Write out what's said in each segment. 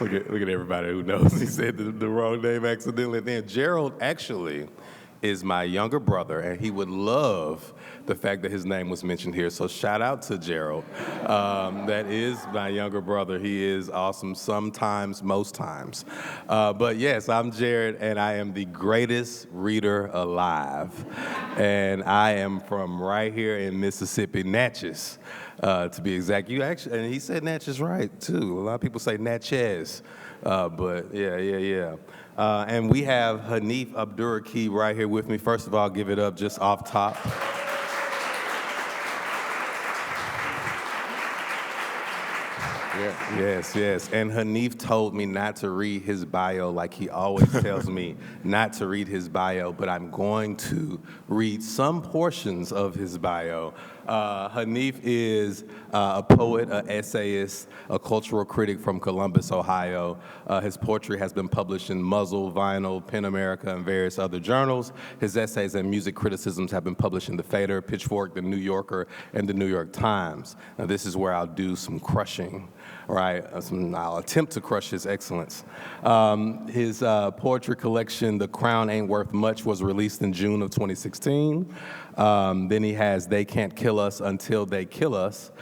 Look at everybody who knows he said the wrong name accidentally. Then Gerald actually is my younger brother, and he would love the fact that his name was mentioned here. So shout out to Gerald. That is my younger brother. He is awesome sometimes, most times. But yes, I'm Jerid, and I am the greatest reader alive. And I am from right here in Mississippi, Natchez, to be exact. You actually, and he said Natchez right, too. A lot of people say Natchez, but yeah. And we have Hanif Abdurraqib right here with me. First of all, give it up just off top. Yes. And Hanif told me not to read his bio like he always tells me not to read his bio, but I'm going to read some portions of his bio. Hanif is a poet, an essayist, a cultural critic from Columbus, Ohio. His poetry has been published in Muzzle, Vinyl, Pen America, and various other journals. His essays and music criticisms have been published in The Fader, Pitchfork, The New Yorker, and The New York Times. Now, this is where I'll do some crushing. Right, I'll attempt to crush his excellence. His poetry collection, The Crown Ain't Worth Much, was released in June of 2016. Then he has They Can't Kill Us Until They Kill Us,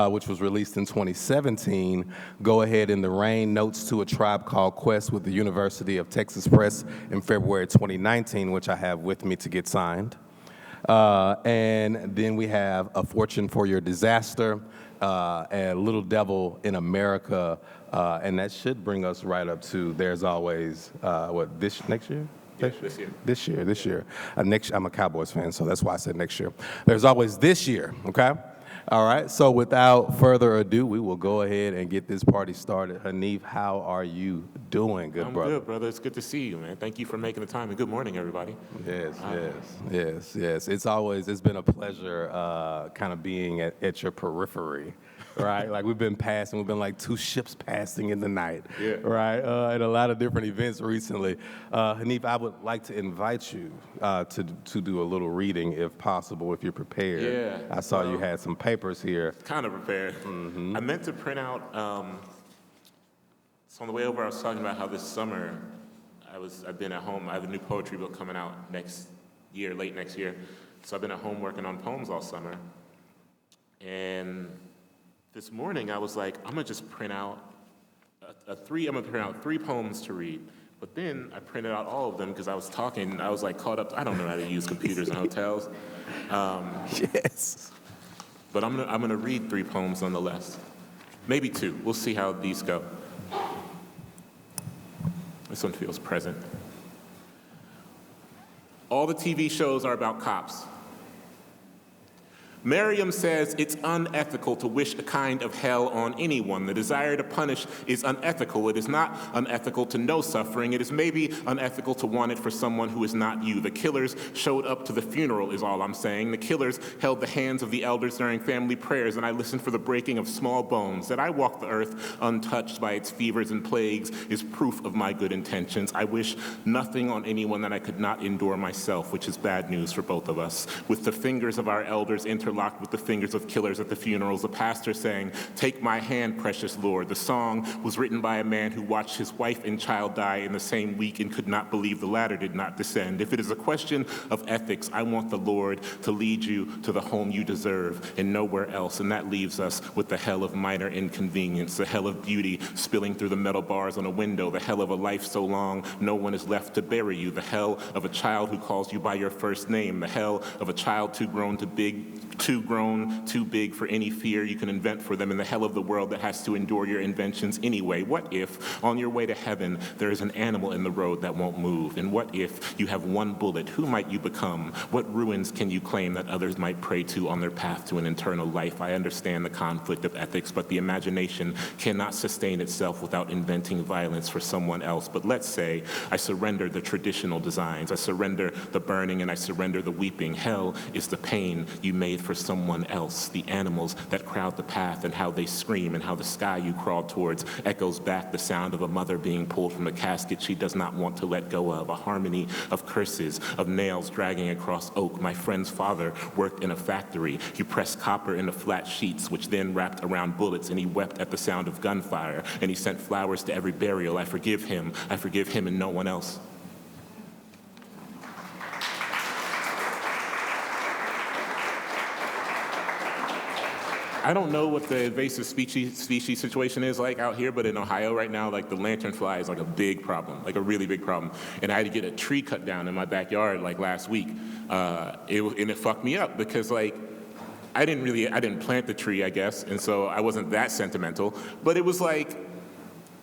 which was released in 2017. Go Ahead in the Rain, Notes to a Tribe Called Quest with the University of Texas Press in February 2019, which I have with me to get signed. And then we have A Fortune for Your Disaster, and Little Devil in America, and that should bring us right up to There's Always, next year? This year. I'm a Cowboys fan, so that's why I said next year. There's Always this year, okay? All right, so without further ado, we will go ahead and get this party started. Hanif, how are you doing, good brother? I'm good, brother. It's good to see you, man. Thank you for making the time, and good morning, everybody. Yes. It's been a pleasure kind of being at your periphery. Right, like we've been like two ships passing in the night, right, at a lot of different events recently. Hanif, I would like to invite you to do a little reading, if possible, if you're prepared. Yeah. I saw you had some papers here. Kind of prepared. Mm-hmm. I meant to print out, so on the way over I was talking about how this summer I've been at home. I have a new poetry book coming out late next year. So I've been at home working on poems all summer. And this morning I was like, I'm gonna just print out three poems to read. But then I printed out all of them because I was talking, I was like caught up. I don't know how to use computers in hotels. Yes. But I'm gonna read 3 poems nonetheless. Maybe 2. We'll see how these go. This one feels present. All the TV shows are about cops. Miriam says it's unethical to wish a kind of hell on anyone. The desire to punish is unethical. It is not unethical to know suffering. It is maybe unethical to want it for someone who is not you. The killers showed up to the funeral is all I'm saying. The killers held the hands of the elders during family prayers, and I listened for the breaking of small bones. That I walk the earth untouched by its fevers and plagues is proof of my good intentions. I wish nothing on anyone that I could not endure myself, which is bad news for both of us. With the fingers of our elders interlocked with the fingers of killers at the funerals, the pastor sang, "Take my hand, precious Lord." The song was written by a man who watched his wife and child die in the same week and could not believe the latter did not descend. If it is a question of ethics, I want the Lord to lead you to the home you deserve and nowhere else, and that leaves us with the hell of minor inconvenience, the hell of beauty spilling through the metal bars on a window, the hell of a life so long no one is left to bury you, the hell of a child who calls you by your first name, the hell of a child too grown, too big for any fear you can invent for them, and the hell of the world that has to endure your inventions anyway. What if, on your way to heaven, there is an animal in the road that won't move? And what if you have one bullet? Who might you become? What ruins can you claim that others might pray to on their path to an eternal life? I understand the conflict of ethics, but the imagination cannot sustain itself without inventing violence for someone else. But let's say I surrender the traditional designs. I surrender the burning and I surrender the weeping. Hell is the pain you made for for someone else, the animals that crowd the path and how they scream and how the sky you crawl towards echoes back the sound of a mother being pulled from a casket she does not want to let go of, a harmony of curses, of nails dragging across oak. My friend's father worked in a factory. He pressed copper into flat sheets, which then wrapped around bullets, and he wept at the sound of gunfire, and he sent flowers to every burial. I forgive him and no one else. I don't know what the invasive species situation is like out here, but in Ohio right now, like the lanternfly is like a big problem, like a really big problem. And I had to get a tree cut down in my backyard like last week. And it fucked me up because like, I didn't plant the tree, I guess, and so I wasn't that sentimental, but it was like,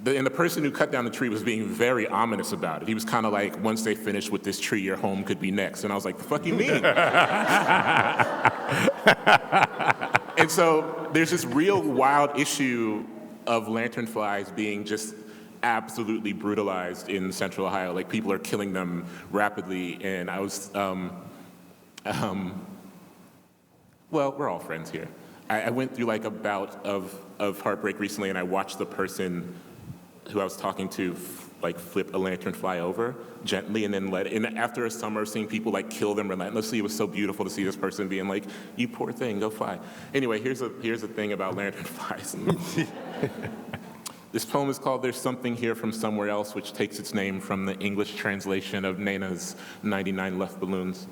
and the person who cut down the tree was being very ominous about it. He was kind of like, once they finish with this tree, your home could be next. And I was like, the fuck you mean? And so there's this real wild issue of lanternflies being just absolutely brutalized in Central Ohio. Like people are killing them rapidly, and I was, well, we're all friends here. I went through like a bout of heartbreak recently, and I watched the person who I was talking to like flip a lanternfly over gently and then let it. And after a summer of seeing people like kill them relentlessly, it was so beautiful to see this person being like, you poor thing, go fly. Anyway, here's a thing about lanternflies. This poem is called There's Something Here from Somewhere Else, which takes its name from the English translation of Nana's 99 Left Balloons.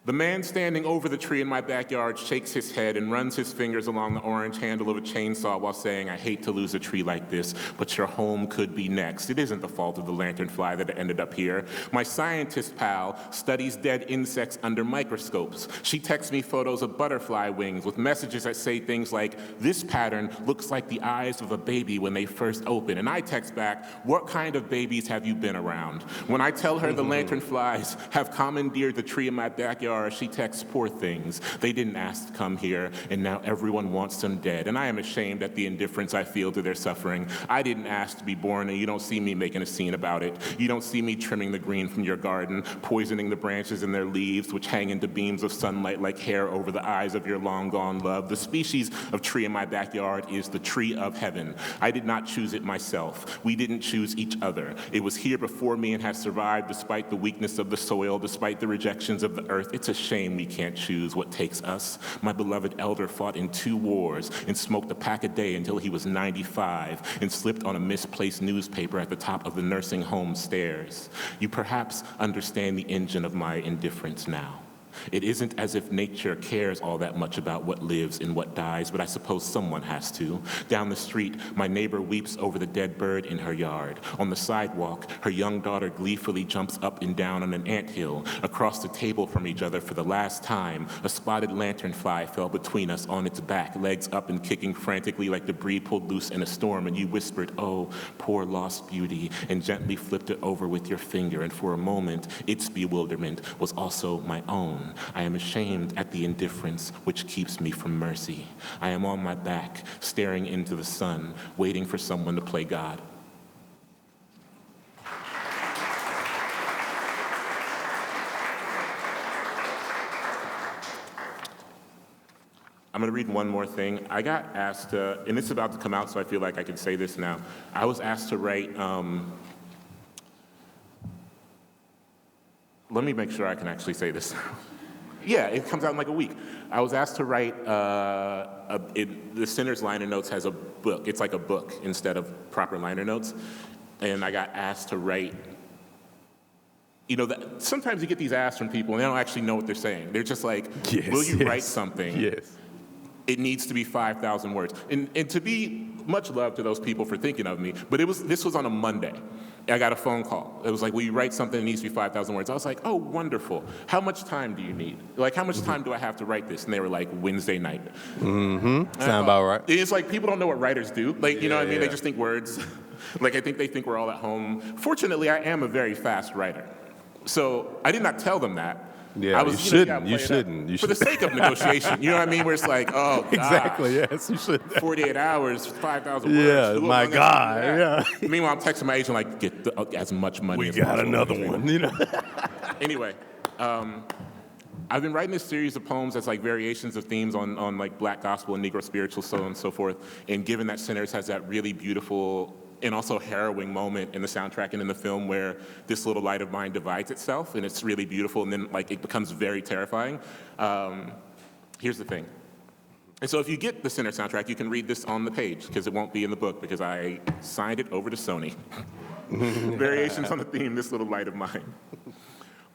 The man standing over the tree in my backyard shakes his head and runs his fingers along the orange handle of a chainsaw while saying, I hate to lose a tree like this, but your home could be next. It isn't the fault of the lanternfly that it ended up here. My scientist pal studies dead insects under microscopes. She texts me photos of butterfly wings with messages that say things like, this pattern looks like the eyes of a baby when they first open. And I text back, what kind of babies have you been around? When I tell her the lanternflies have commandeered the tree in my backyard, she texts, poor things. They didn't ask to come here, and now everyone wants them dead. And I am ashamed at the indifference I feel to their suffering. I didn't ask to be born, and you don't see me making a scene about it. You don't see me trimming the green from your garden, poisoning the branches in their leaves, which hang into beams of sunlight like hair over the eyes of your long-gone love. The species of tree in my backyard is the tree of heaven. I did not choose it myself. We didn't choose each other. It was here before me and has survived despite the weakness of the soil, despite the rejections of the earth. It's a shame we can't choose what takes us. My beloved elder fought in 2 wars and smoked a pack a day until he was 95 and slipped on a misplaced newspaper at the top of the nursing home stairs. You perhaps understand the engine of my indifference now. It isn't as if nature cares all that much about what lives and what dies, but I suppose someone has to. Down the street, my neighbor weeps over the dead bird in her yard. On the sidewalk, her young daughter gleefully jumps up and down on an anthill. Across the table from each other for the last time, a spotted lanternfly fell between us on its back, legs up and kicking frantically like debris pulled loose in a storm, and you whispered, oh, poor lost beauty, and gently flipped it over with your finger, and for a moment, its bewilderment was also my own. I am ashamed at the indifference which keeps me from mercy. I am on my back, staring into the sun, waiting for someone to play God. I'm going to read one more thing. I got asked to, and it's about to come out, so I feel like I can say this now. I was asked to write, let me make sure I can actually say this. Yeah, it comes out in like a week. I was asked to write, the Center's liner notes has a book. It's like a book instead of proper liner notes. And I got asked to write, you know, sometimes you get these asks from people and they don't actually know what they're saying. They're just like, will you write something? Yes. It needs to be 5,000 words. And to be much love to those people for thinking of me, but this was on a Monday. I got a phone call. It was like, will you write something that needs to be 5,000 words? I was like, oh, wonderful. How much time do you need? Like, how much time do I have to write this? And they were like, Wednesday night. Sound about right. It's like, people don't know what writers do. Like, you know what I mean? They just think words. Like, I think they think we're all at home. Fortunately, I am a very fast writer. So I did not tell them that. Yeah, I was, you shouldn't. For the sake of negotiation, you know what I mean? Where it's like, oh, God. Exactly, yes, you should. 48 hours, 5,000 words. Yeah, my God, yeah. Meanwhile, I'm texting my agent like, get as much money as possible. We got another one, you know. Anyway, I've been writing this series of poems that's like variations of themes on like Black gospel and Negro spiritual, so on and so forth. And given that Sinners has that really beautiful and also harrowing moment in the soundtrack and in the film where this little light of mine divides itself, and it's really beautiful, and then like it becomes very terrifying. Here's the thing. And so if you get the Sinner soundtrack, you can read this on the page, because it won't be in the book, because I signed it over to Sony. Variations on the theme, This Little Light of Mine.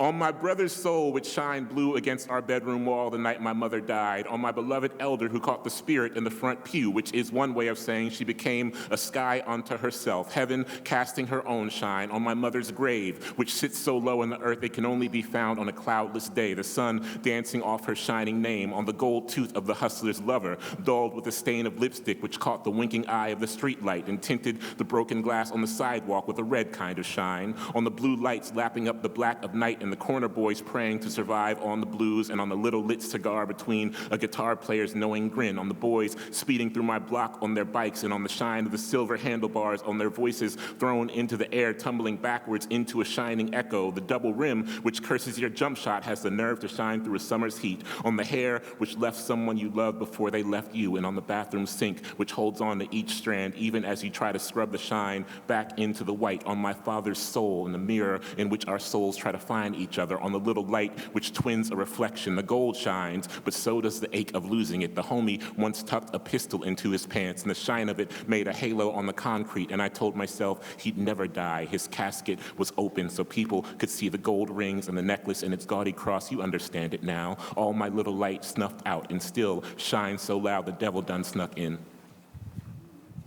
On my brother's soul, which shined blue against our bedroom wall the night my mother died. On my beloved elder who caught the spirit in the front pew, which is one way of saying she became a sky unto herself. Heaven casting her own shine. On my mother's grave, which sits so low in the earth it can only be found on a cloudless day. The sun dancing off her shining name. On the gold tooth of the hustler's lover, dulled with a stain of lipstick, which caught the winking eye of the streetlight and tinted the broken glass on the sidewalk with a red kind of shine. On the blue lights lapping up the black of night and the corner boys praying to survive on the blues, and on the little lit cigar between a guitar player's knowing grin, on the boys speeding through my block on their bikes, and on the shine of the silver handlebars, on their voices thrown into the air, tumbling backwards into a shining echo. The double rim, which curses your jump shot, has the nerve to shine through a summer's heat. On the hair, which left someone you loved before they left you, and on the bathroom sink, which holds on to each strand, even as you try to scrub the shine back into the white. On my father's soul, in the mirror in which our souls try to find each other. On the little light which twins a reflection. The gold shines, but so does the ache of losing it. The homie once tucked a pistol into his pants, and the shine of it made a halo on the concrete, and I told myself he'd never die. His casket was open so people could see the gold rings and the necklace and its gaudy cross. You understand it now. All my little light snuffed out, and still shines so loud the devil done snuck in.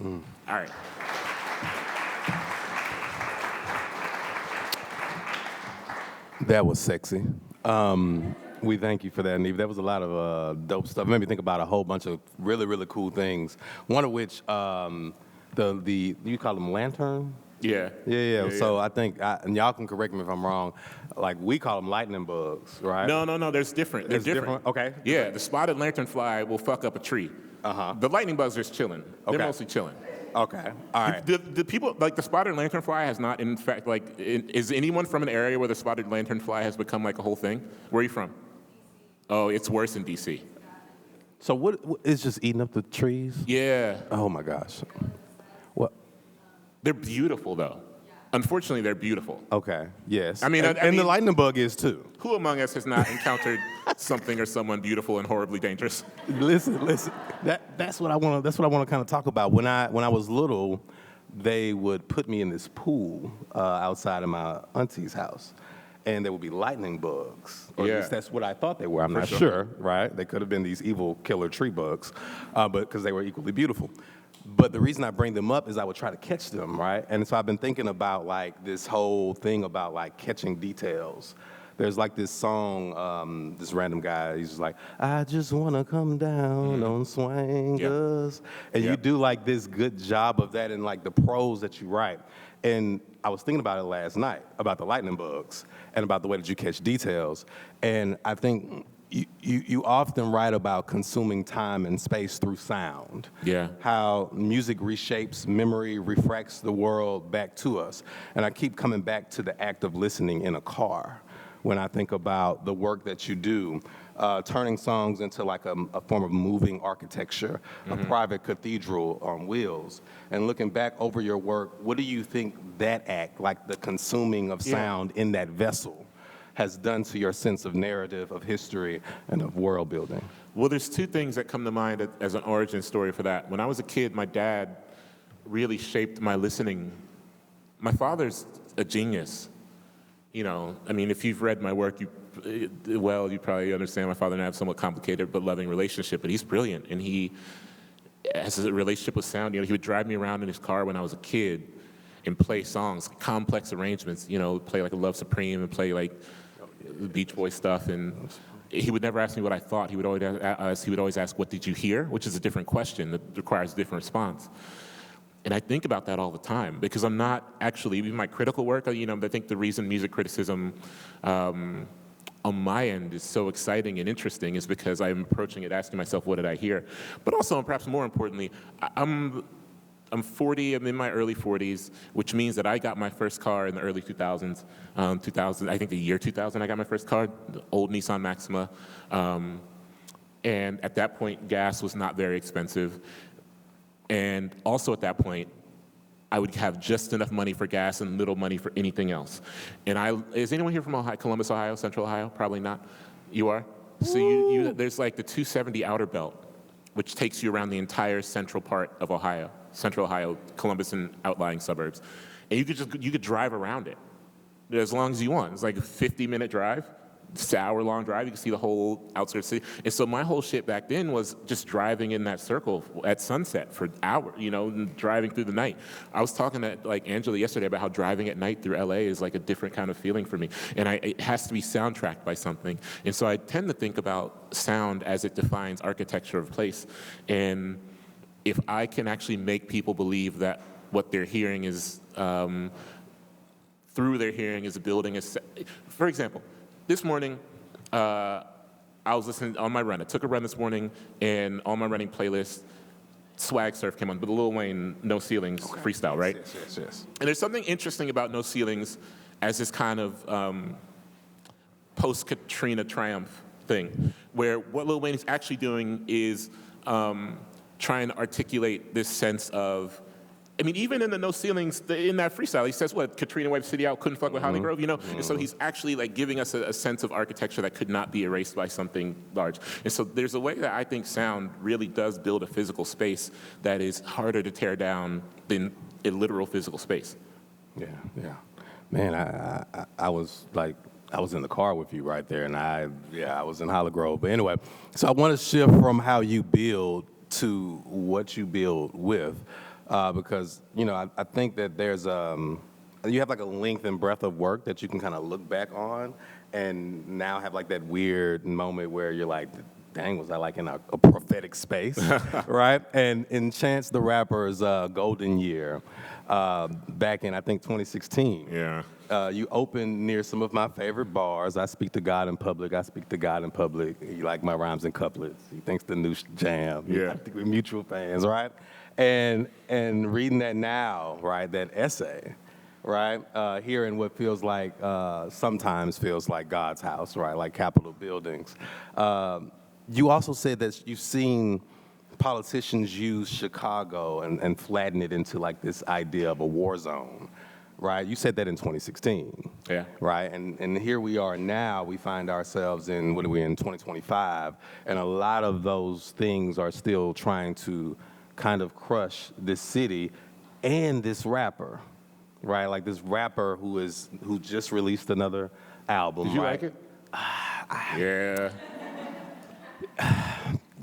All right. That was sexy. We thank you for that, Neve. That was a lot of dope stuff. It made me think about a whole bunch of really, really cool things. One of which, you call them lantern? Yeah. Yeah. So I think, and y'all can correct me if I'm wrong, like we call them lightning bugs, right? No, there's different. They're different. Okay. Yeah, the spotted lanternfly will fuck up a tree. Uh-huh. The lightning bugs are just chilling. They're Okay. mostly chilling. Okay. All right. The people, like the spotted lanternfly has not, in fact, like, is anyone from an area where the spotted lanternfly has become like a whole thing? Where are you from? Oh, it's worse in D.C. So what it's just eating up the trees? Yeah. Oh my gosh. What? They're beautiful, though. Unfortunately, they're beautiful. Okay. Yes. I mean, and the lightning bug is too. Who among us has not encountered something or someone beautiful and horribly dangerous? Listen. That's what I want to kind of talk about. When I was little, they would put me in this pool outside of my auntie's house, and there would be lightning bugs. Or at least that's what I thought they were. I'm not sure, right? They could have been these evil killer tree bugs, but because they were equally beautiful. But the reason I bring them up is I would try to catch them, right? And so I've been thinking about like this whole thing about like catching details. There's like this song, this random guy, he's just like, I just want to come down on swangers. And you do like this good job of that in like the prose that you write. And I was thinking about it last night, about the lightning bugs and about the way that you catch details. And I think you often write about consuming time and space through sound. Yeah. How music reshapes memory, refracts the world back to us. And I keep coming back to the act of listening in a car when I think about the work that you do, turning songs into like a form of moving architecture, a private cathedral on wheels. And looking back over your work, what do you think that act, like the consuming of sound in that vessel, has done to your sense of narrative, of history, and of world building? Well, there's two things that come to mind as an origin story for that. When I was a kid, my dad really shaped my listening. My father's a genius. You know, I mean, if you've read my work, you probably understand my father and I have a somewhat complicated but loving relationship, but he's brilliant, and he has a relationship with sound. You know, he would drive me around in his car when I was a kid and play songs, complex arrangements, you know, play like a Love Supreme and play like Beach Boy stuff, and he would never ask me what I thought. He would always ask, what did you hear? Which is a different question that requires a different response. And I think about that all the time because I'm not actually, even my critical work, you know, I think the reason music criticism on my end is so exciting and interesting is because I'm approaching it asking myself, what did I hear? But also, and perhaps more importantly, I'm 40. I'm in my early 40s, which means that I got my first car in the early 2000s. 2000, I think the year 2000, I got my first car, the old Nissan Maxima. And at that point, gas was not very expensive. And also at that point, I would have just enough money for gas and little money for anything else. And is anyone here from Ohio, Columbus, Ohio, Central Ohio? Probably not. You are? So there's like the 270 outer belt, which takes you around the entire central part of Ohio, Central Ohio, Columbus and outlying suburbs. And you could drive around it as long as you want. It's like a 50-minute drive. It's an hour-long drive. You can see the whole outskirts city. And so my whole shit back then was just driving in that circle at sunset for hours, and driving through the night. I was talking to like Angela yesterday about how driving at night through LA is like a different kind of feeling for me. And it has to be soundtracked by something. And so I tend to think about sound as it defines architecture of place. And if I can actually make people believe that what they're hearing is, through their hearing is building a, for example, this morning, I was listening on my run. I took a run this morning, and on my running playlist, Swag Surf came on, but Lil Wayne, No Ceilings freestyle, right? Yes. And there's something interesting about No Ceilings as this kind of post-Katrina triumph thing, where what Lil Wayne is actually doing is trying to articulate this sense of, even in the No Ceilings, in that freestyle, he says, Katrina wiped city out, couldn't fuck with Holly Grove, And so he's actually like giving us a sense of architecture that could not be erased by something large. And so there's a way that I think sound really does build a physical space that is harder to tear down than a literal physical space. Yeah. Man, I was in the car with you right there, and I was in Holly Grove. But anyway, so I want to shift from how you build to what you build with. Because, I think that there's, you have like a length and breadth of work that you can kind of look back on and now have like that weird moment where you're like, dang, was I like in a prophetic space, right? And in Chance the Rapper's golden year, back in, I think, 2016. Yeah. You opened near some of my favorite bars. I speak to God in public. I speak to God in public. He like my rhymes and couplets. He thinks the new jam. Yeah. I think we're mutual fans, right? And reading that now, right, that essay, right, hearing what feels like, sometimes feels like God's house, right, like Capitol buildings. You also said that you've seen politicians use Chicago and flatten it into like this idea of a war zone, right? You said that in 2016. Yeah. Right, and here we are now, we find ourselves in, what are we, in 2025, and a lot of those things are still trying to kind of crush this city and this rapper, right? Like this rapper who just released another album. Did you right? like it? Yeah.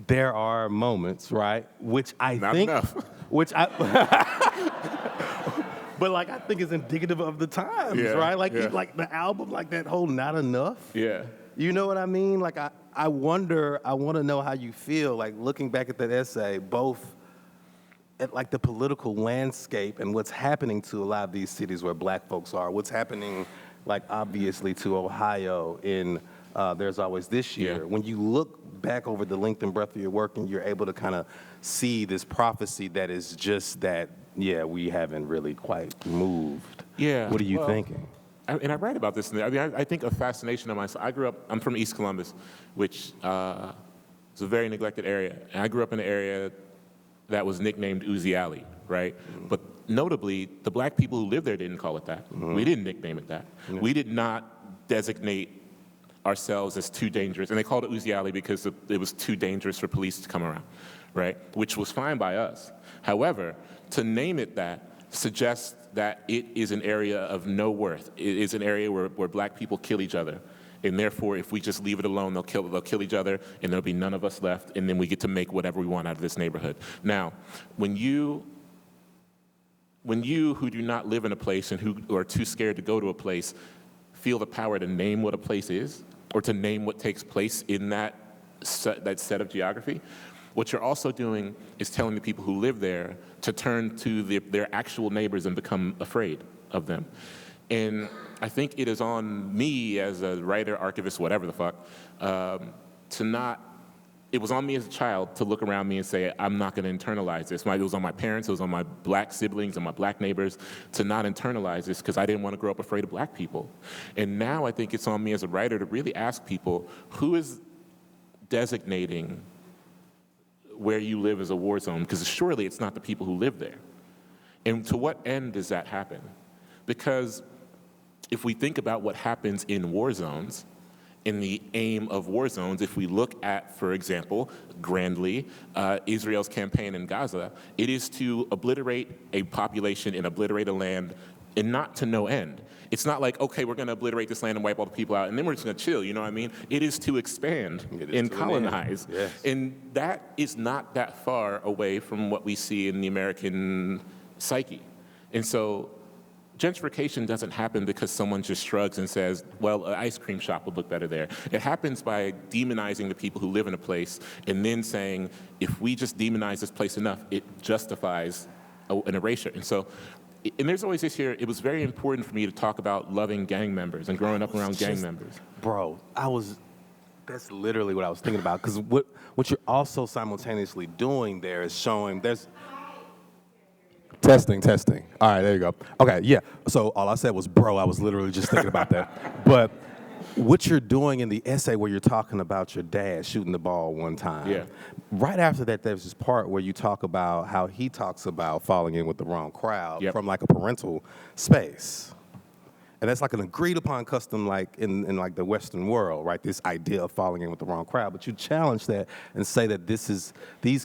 There are moments, right, which I Not think, enough. which I, but like I think is indicative of the times, Yeah, right? Like yeah. like the album, like that whole "Not Enough." Yeah. You know what I mean? Like I want to know how you feel, like looking back at that essay, both at like the political landscape and what's happening to a lot of these cities where black folks are, what's happening like obviously to Ohio in There's Always This Year. Yeah. When you look back over the length and breadth of your work and you're able to kind of see this prophecy that is just that, we haven't really quite moved. Yeah. What are you thinking? And I write about this. I think a fascination of myself. I'm from East Columbus, which is a very neglected area. And I grew up in an area that was nicknamed Uzi Alley, right? Mm-hmm. But notably, the black people who lived there didn't call it that. Mm-hmm. We didn't nickname it that. Mm-hmm. We did not designate ourselves as too dangerous. And they called it Uzi Alley because it was too dangerous for police to come around, right? Which was fine by us. However, to name it that suggests that it is an area of no worth. It is an area where black people kill each other. And therefore, if we just leave it alone, they'll kill each other, and there'll be none of us left, and then we get to make whatever we want out of this neighborhood. Now, when you who do not live in a place and who are too scared to go to a place feel the power to name what a place is, or to name what takes place in that set of geography, what you're also doing is telling the people who live there to turn to their actual neighbors and become afraid of them. And I think it is on me as a writer, archivist, whatever the fuck, to not it was on me as a child to look around me and say, I'm not going to internalize this. It was on my parents, it was on my black siblings and my black neighbors to not internalize this because I didn't want to grow up afraid of black people. And now I think it's on me as a writer to really ask people, who is designating where you live as a war zone? Because surely it's not the people who live there. And to what end does that happen? Because if we think about what happens in war zones, in the aim of war zones, if we look at, for example, grandly, Israel's campaign in Gaza, it is to obliterate a population and obliterate a land, and not to no end. It's not like, okay, we're going to obliterate this land and wipe all the people out, and then we're just going to chill, you know what I mean? It is to expand and colonize. Yes. And that is not that far away from what we see in the American psyche. And so gentrification doesn't happen because someone just shrugs and says, well, an ice cream shop would look better there. It happens by demonizing the people who live in a place and then saying, if we just demonize this place enough, it justifies an erasure. And so, and there's always this here, it was very important for me to talk about loving gang members and growing up around gang members. Bro, that's literally what I was thinking about. Because what you're also simultaneously doing there is showing there's, Testing. All right, there you go. Okay, yeah. So all I said was, bro, I was literally just thinking about that. But what you're doing in the essay where you're talking about your dad shooting the ball one time, yeah. Right after that, there's this part where you talk about how he talks about falling in with the wrong crowd from like a parental space. And that's like an agreed upon custom, like in like the Western world, right? This idea of falling in with the wrong crowd. But you challenge that and say that this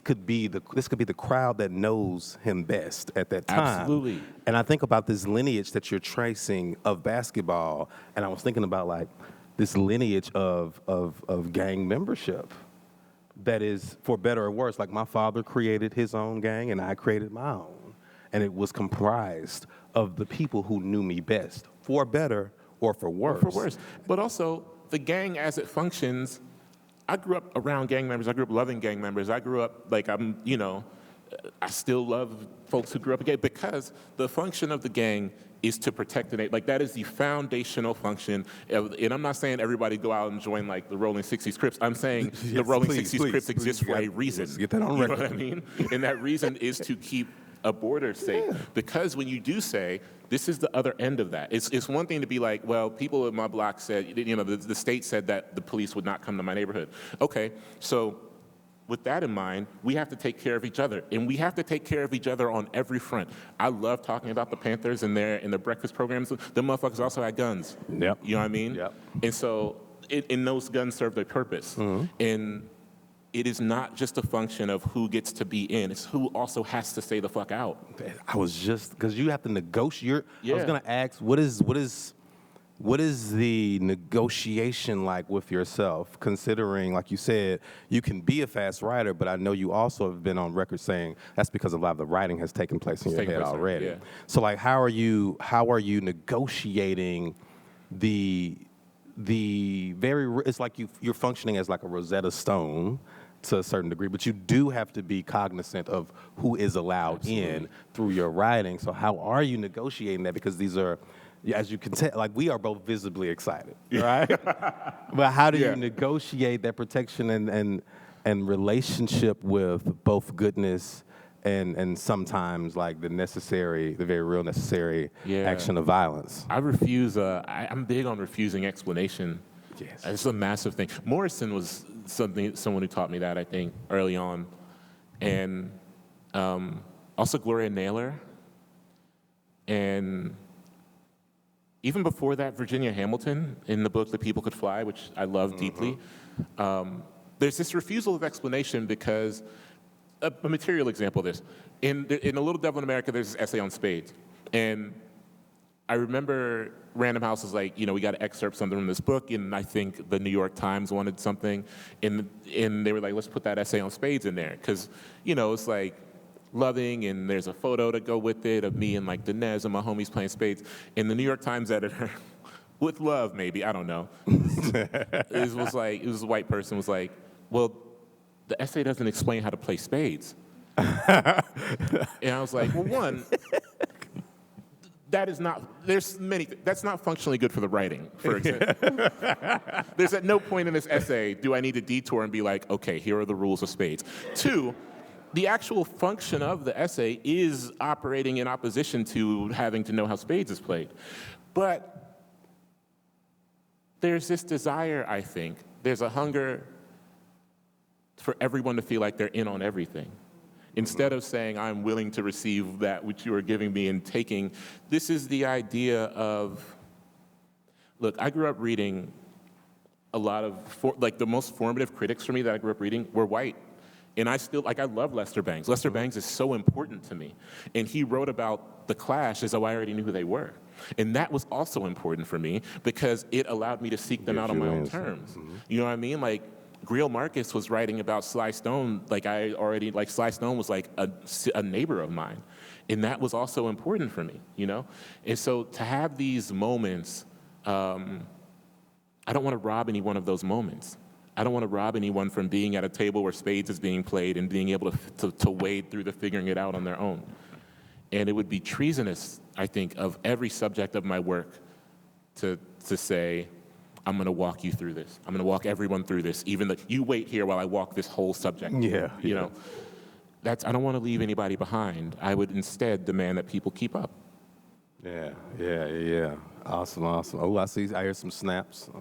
could be the crowd that knows him best at that time. Absolutely. And I think about this lineage that you're tracing of basketball, and I was thinking about like this lineage of gang membership that is, for better or worse, like my father created his own gang and I created my own. And it was comprised of the people who knew me best, for better or for worse. Or for worse. But also, the gang as it functions, I grew up around gang members. I grew up loving gang members. I grew up like I still love folks who grew up gay because the function of the gang is to protect the nation. Like that is the foundational function. And I'm not saying everybody go out and join like the Rolling 60s Crips. I'm saying the Rolling 60s Crips exists for a reason. Get that on record. You know what I mean? And that reason is to keep a border safe. Yeah. Because when you do say, this is the other end of that. It's one thing to be like, well, people in my block said, the state said that the police would not come to my neighborhood. Okay, so with that in mind, we have to take care of each other. And we have to take care of each other on every front. I love talking about the Panthers and their breakfast programs. Them motherfuckers also had guns. Yep. You know what I mean? Yep. And so, and those guns serve their purpose. Mm-hmm. And it is not just a function of who gets to be in, it's who also has to stay the fuck out. I was just, because you have to negotiate. Yeah. I was going to ask, what is the negotiation like with yourself, considering, like you said, you can be a fast writer, but I know you also have been on record saying that's because a lot of the writing has taken place in your head already. Yeah. So, like, how are you negotiating the very, it's like you're functioning as like a Rosetta Stone to a certain degree, but you do have to be cognizant of who is allowed Absolutely. In through your writing. So how are you negotiating that? Because these are, as you can tell, like we are both visibly excited, right? But how do you negotiate that protection and relationship with both goodness and sometimes like the very real necessary action of violence? I refuse, I'm big on refusing explanation. Yes. It's a massive thing. Morrison was someone who taught me that, I think, early on. And also Gloria Naylor. And even before that, Virginia Hamilton in the book The People Could Fly, which I love deeply. There's this refusal of explanation because, a material example of this. In A Little Devil in America, there's this essay on spades. And I remember Random House was like, we got to excerpt something from this book, and I think the New York Times wanted something, and they were like, let's put that essay on spades in there, because, it's like loving, and there's a photo to go with it of me and like Dinez and my homies playing spades, and the New York Times editor, with love maybe, I don't know, it was a white person, was like, well, the essay doesn't explain how to play spades. And I was like, well, one, That's not functionally good for the writing, for example. There's at no point in this essay do I need to detour and be like, okay, here are the rules of spades. 2, the actual function of the essay is operating in opposition to having to know how spades is played. But there's this desire, I think, there's a hunger for everyone to feel like they're in on everything. Instead of saying, I'm willing to receive that which you are giving me and taking, this is the idea of, look, I grew up reading a lot of, the most formative critics for me that I grew up reading were white. And I love Lester Bangs. Lester Bangs is so important to me. And he wrote about The Clash as though I already knew who they were. And that was also important for me because it allowed me to seek them out on my own terms. You know what I mean? Like, Greil Marcus was writing about Sly Stone, Sly Stone was like a neighbor of mine. And that was also important for me, you know? And so to have these moments, I don't want to rob any one of those moments. I don't want to rob anyone from being at a table where spades is being played and being able to wade through the figuring it out on their own. And it would be treasonous, I think, of every subject of my work to say, I'm going to walk you through this. I'm going to walk everyone through this, even though you wait here while I walk this whole subject. Yeah. You know, I don't want to leave anybody behind. I would instead demand that people keep up. Yeah. Awesome. Oh, I hear some snaps.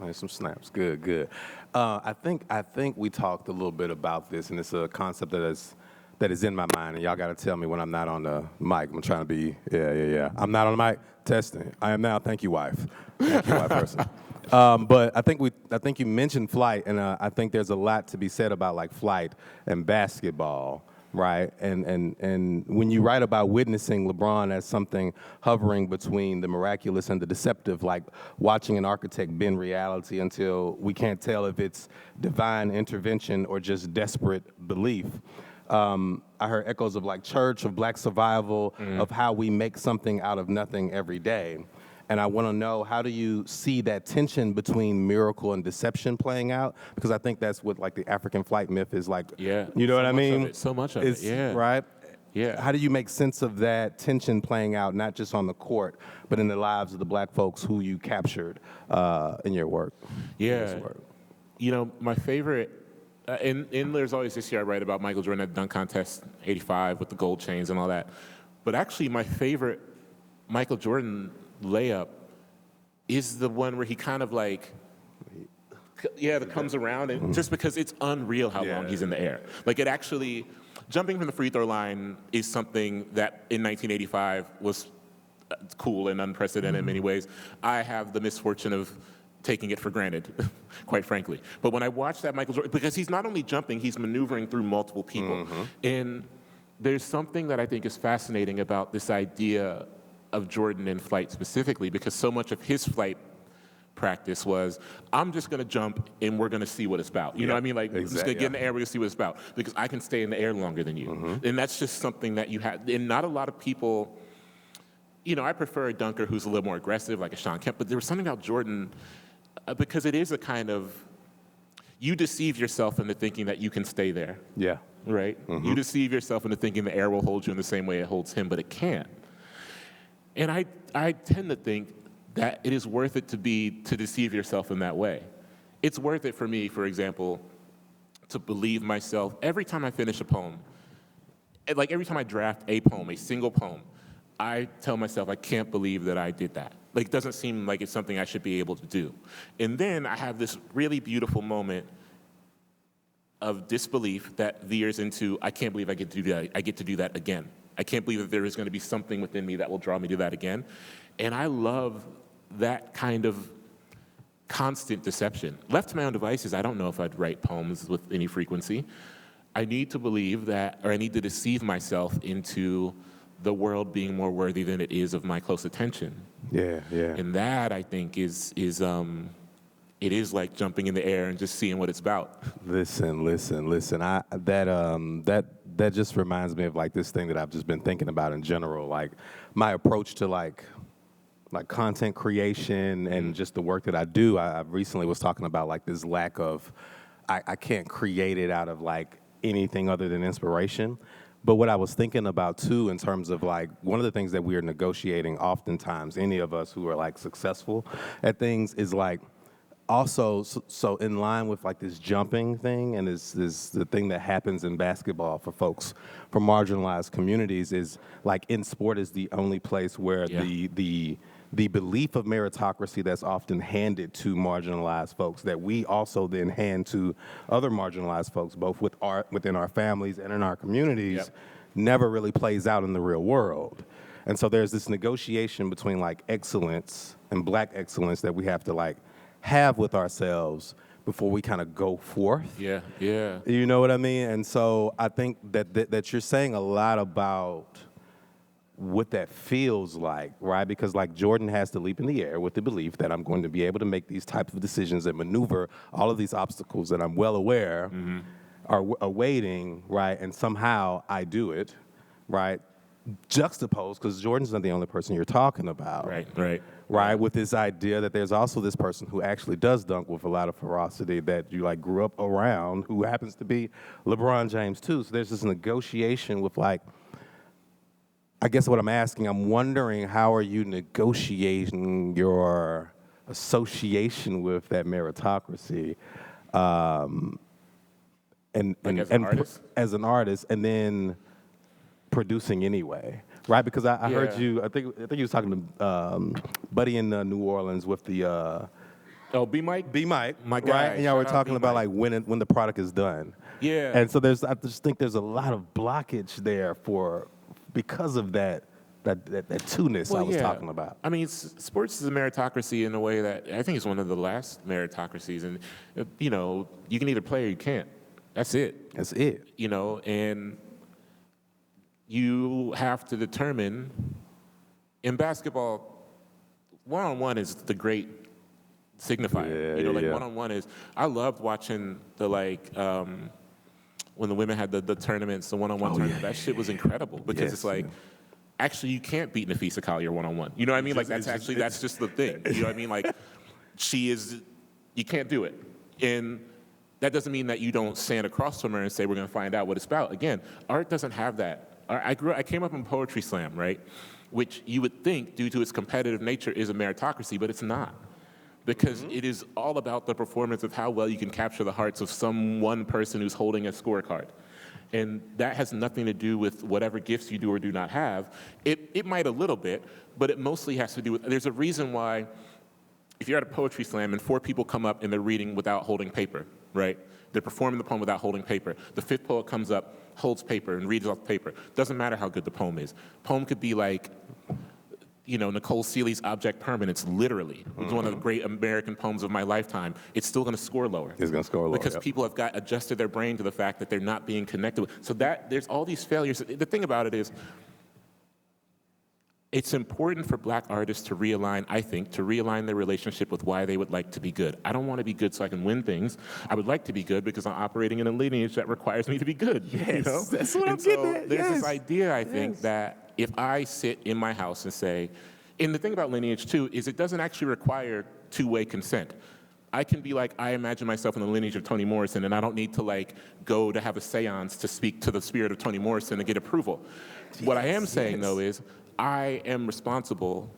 Good. I think we talked a little bit about this, and it's a concept that is in my mind, and y'all got to tell me when I'm not on the mic. I'm trying to be, yeah. I'm not on the mic. Testing. I am now. Thank you, wife. Person. But I think you mentioned flight, and I think there's a lot to be said about like flight and basketball, right? And when you write about witnessing LeBron as something hovering between the miraculous and the deceptive, like watching an architect bend reality until we can't tell if it's divine intervention or just desperate belief. I heard echoes of like church, of black survival, of how we make something out of nothing every day. And I want to know, how do you see that tension between miracle and deception playing out? Because I think that's what like the African flight myth is like. Yeah. You know what I mean? So much of it, yeah. Right? Yeah. How do you make sense of that tension playing out, not just on the court, but in the lives of the black folks who you captured in your work? Yeah. You know, my favorite, and there's always this year I write about Michael Jordan at the dunk contest, 85 with the gold chains and all that. But actually my favorite Michael Jordan layup is the one where he kind of like, that comes around, and just because it's unreal how long he's in the air. Like it actually, jumping from the free throw line is something that in 1985 was cool and unprecedented in many ways. I have the misfortune of taking it for granted, quite frankly. But when I watch that Michael Jordan, because he's not only jumping, he's maneuvering through multiple people. And there's something that I think is fascinating about this idea of Jordan in flight specifically, because so much of his flight practice was, I'm just going to jump and we're going to see what it's about. You know what I mean? Like, I'm just going to get in the air, we're going to see what it's about, because I can stay in the air longer than you. And that's just something that you have, and not a lot of people, you know, I prefer a dunker who's a little more aggressive, like a Sean Kemp, but there was something about Jordan, because it is a kind of, you deceive yourself into thinking that you can stay there. Yeah. Right? You deceive yourself into thinking the air will hold you in the same way it holds him, but it can't. And I tend to think that it is worth it to deceive yourself in that way. It's worth it for me, for example, to believe myself. Every time I finish a poem, like every time I draft a poem, a single poem, I tell myself I can't believe that I did that. Like, it doesn't seem like it's something I should be able to do. And then I have this really beautiful moment of disbelief that veers into, I can't believe I get to do that. I get to do that again. I can't believe that there is going to be something within me that will draw me to that again. And I love that kind of constant deception. Left to my own devices, I don't know if I'd write poems with any frequency. I need to believe that, or I need to deceive myself into the world being more worthy than it is of my close attention. Yeah. And that, I think, is it is like jumping in the air and just seeing what it's about. Listen. That just reminds me of like this thing that I've just been thinking about in general, like my approach to like content creation and just the work that I do. I recently was talking about like this lack of, I can't create it out of like anything other than inspiration. But what I was thinking about too, in terms of like one of the things that we are negotiating, oftentimes, any of us who are like successful at things, is like also so in line with like this jumping thing, and this the thing that happens in basketball for folks from marginalized communities is like in sport is the only place where the belief of meritocracy that's often handed to marginalized folks that we also then hand to other marginalized folks, both within our families and in our communities, never really plays out in the real world. And so there's this negotiation between like excellence and black excellence that we have to like have with ourselves before we kind of go forth. Yeah. You know what I mean? And so I think that you're saying a lot about what that feels like, right? Because like Jordan has to leap in the air with the belief that I'm going to be able to make these types of decisions and maneuver all of these obstacles that I'm well aware are awaiting, right? And somehow I do it, right? Juxtaposed, because Jordan's not the only person you're talking about. Right, with this idea that there's also this person who actually does dunk with a lot of ferocity that you like grew up around, who happens to be LeBron James too. So there's this negotiation with like, I guess what I'm asking, I'm wondering how are you negotiating your association with that meritocracy, and as an artist, and then producing anyway, right? Because I heard you. I think you was talking to Buddy in New Orleans with the. B Mike, my guy. Right? And y'all were talking about like when the product is done. Yeah. And so I just think there's a lot of blockage there because of that two-ness I was talking about. I mean, sports is a meritocracy in a way that I think it's one of the last meritocracies. And, you know, you can either play or you can't. That's it. That's it. You know, and you have to determine, in basketball, one-on-one is the great signifier. One-on-one is, I loved watching the, when the women had the tournaments, the one-on-one tournament, that shit was incredible because it's like, actually, you can't beat Nafisa Collier one-on-one. You know what I mean? Like, that's just the thing. You know what I mean? Like, you can't do it. And that doesn't mean that you don't stand across from her and say, we're going to find out what it's about. Again, art doesn't have that. I came up in Poetry Slam, right? Which you would think, due to its competitive nature, is a meritocracy, but it's not. Because it is all about the performance of how well you can capture the hearts of some one person who's holding a scorecard. And that has nothing to do with whatever gifts you do or do not have. It might a little bit, but it mostly has to do with, there's a reason why if you're at a poetry slam and 4 people come up and they're reading without holding paper, right? They're performing the poem without holding paper. The 5th poet comes up, holds paper, and reads off the paper. Doesn't matter how good the poem is. Poem could be like, you know, Nicole Seeley's Object Permanence, literally. It's one of the great American poems of my lifetime. It's still going to score lower. It's going to score lower, because people have adjusted their brain to the fact that they're not being connected with. So there's all these failures. The thing about it is, it's important for black artists to realign, I think, their relationship with why they would like to be good. I don't want to be good so I can win things. I would like to be good because I'm operating in a lineage that requires me to be good. Yes, you know? That's what I'm getting at. There's this idea, I think, that if I sit in my house and say, and the thing about lineage, too, is it doesn't actually require two-way consent. I can be like, I imagine myself in the lineage of Toni Morrison, and I don't need to go to have a seance to speak to the spirit of Toni Morrison to get approval. What I am saying, though, is I am responsible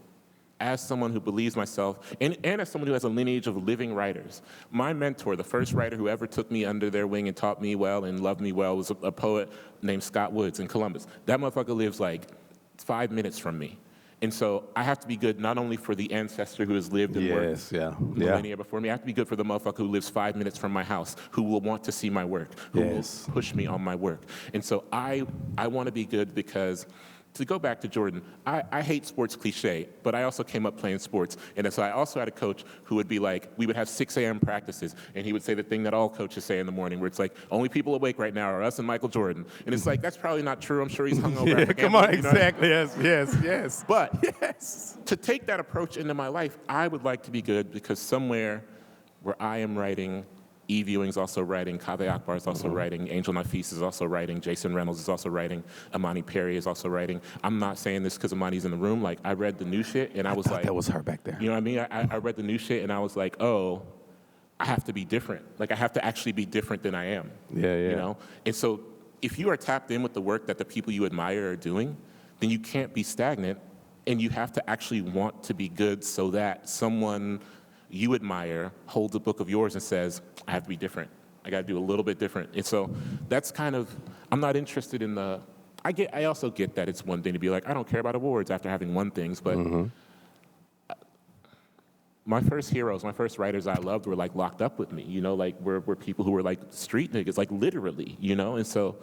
as someone who believes myself, and as someone who has a lineage of living writers. My mentor, the first writer who ever took me under their wing and taught me well and loved me well, was a poet named Scott Woods in Columbus. That motherfucker lives 5 minutes from me. And so I have to be good not only for the ancestor who has lived and worked millennia before me, I have to be good for the motherfucker who lives 5 minutes from my house, who will want to see my work, who will push me on my work. And so I want to be good because, to go back to Jordan, I hate sports cliche, but I also came up playing sports. And so I also had a coach who would be like, we would have 6 a.m. practices, and he would say the thing that all coaches say in the morning, where it's like, only people awake right now are us and Michael Jordan. And it's like, that's probably not true. I'm sure he's hungover. Come on, exactly. Yes. But to take that approach into my life, I would like to be good because somewhere where I am writing, E-Viewing's also writing, Kaveh Akbar is also writing, Angel Nafis is also writing, Jason Reynolds is also writing, Amani Perry is also writing. I'm not saying this because Amani's in the room. I read the new shit and I was like, that was her back there. You know what I mean? I read the new shit and I was like, oh, I have to be different. I have to actually be different than I am. Yeah. You know? And so if you are tapped in with the work that the people you admire are doing, then you can't be stagnant, and you have to actually want to be good so that someone you admire holds a book of yours and says, I have to be different. I got to do a little bit different. And so that's kind of, I'm not interested in the, I also get that it's one thing to be like, I don't care about awards after having won things, but my first heroes, my first writers I loved were like locked up with me, you know, like were people who were like street niggas, like literally, you know? And so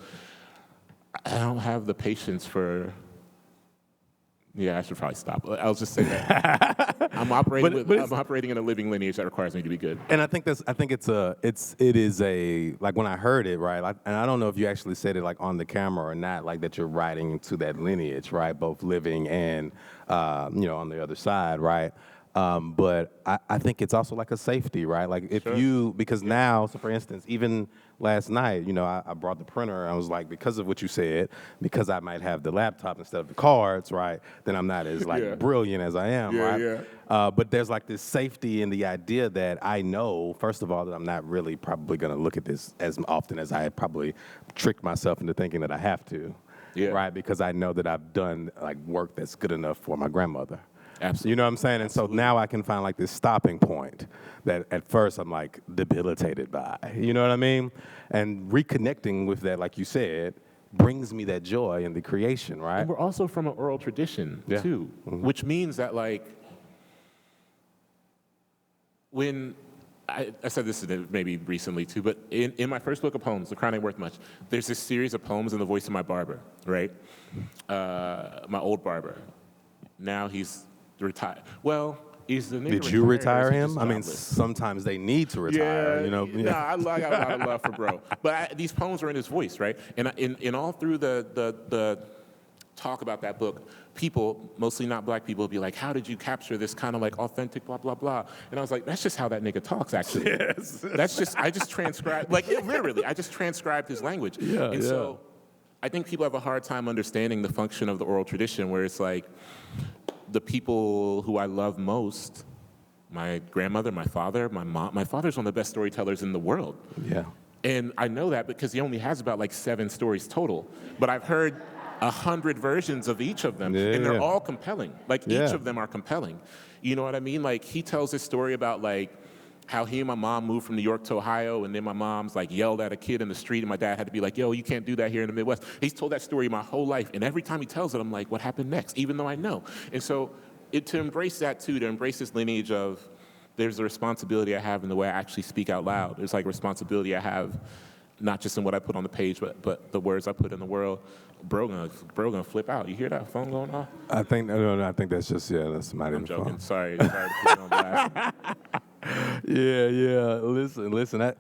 I don't have the patience for, yeah, I should probably stop. I'll just say that I'm operating in a living lineage that requires me to be good. And I think it is a, like when I heard it, right, like, and I don't know if you actually said it like on the camera or not, like that you're writing into that lineage, right, both living and, you know, on the other side, right? But I think it's also like a safety, right? Like if you, because now, so for instance, even last night, you know, I brought the printer and I was like, because of what you said, because I might have the laptop instead of the cards, right, then I'm not as like brilliant as I am, right? But there's like this safety in the idea that I know, first of all, that I'm not really probably going to look at this as often as I had probably tricked myself into thinking that I have to, right? Because I know that I've done like work that's good enough for my grandmother. Absolutely. You know what I'm saying? And so now I can find like this stopping point that at first I'm like debilitated by. You know what I mean? And reconnecting with that, like you said, brings me that joy in the creation, right? And we're also from an oral tradition, too, which means that like when I said this maybe recently too, but in my first book of poems, The Crown Ain't Worth Much, there's this series of poems in the voice of my barber, right? My old barber. Now he's retired. Well, is the nigga Did you retire him? I mean, jobless? Sometimes they need to retire, you know? Nah, I got a lot of love for bro. But these poems are in his voice, right? And in all through the talk about that book, people, mostly not black people, would be like, how did you capture this kind of like authentic blah, blah, blah? And I was like, that's just how that nigga talks, actually. Yes. That's just, I just transcribed, like literally, I just transcribed his language. So I think people have a hard time understanding the function of the oral tradition, where it's like, the people who I love most, my grandmother, my father, my mom. My father's one of the best storytellers in the world. Yeah. And I know that because he only has about like 7 stories total. But I've heard 100 versions of each of them, and they're all compelling. Like each of them are compelling. You know what I mean? Like he tells this story about like how he and my mom moved from New York to Ohio, and then my mom's like yelled at a kid in the street, and my dad had to be like, yo, you can't do that here in the Midwest. He's told that story my whole life, and every time he tells it, I'm like, what happened next? Even though I know. And so to embrace that too, to embrace this lineage of there's a responsibility I have in the way I actually speak out loud. There's like responsibility I have not just in what I put on the page, but the words I put in the world. Bro gonna flip out. You hear that phone going off? I think, no, I think that's just, that's somebody I'm joking. phone. Sorry to put you on blast. Listen.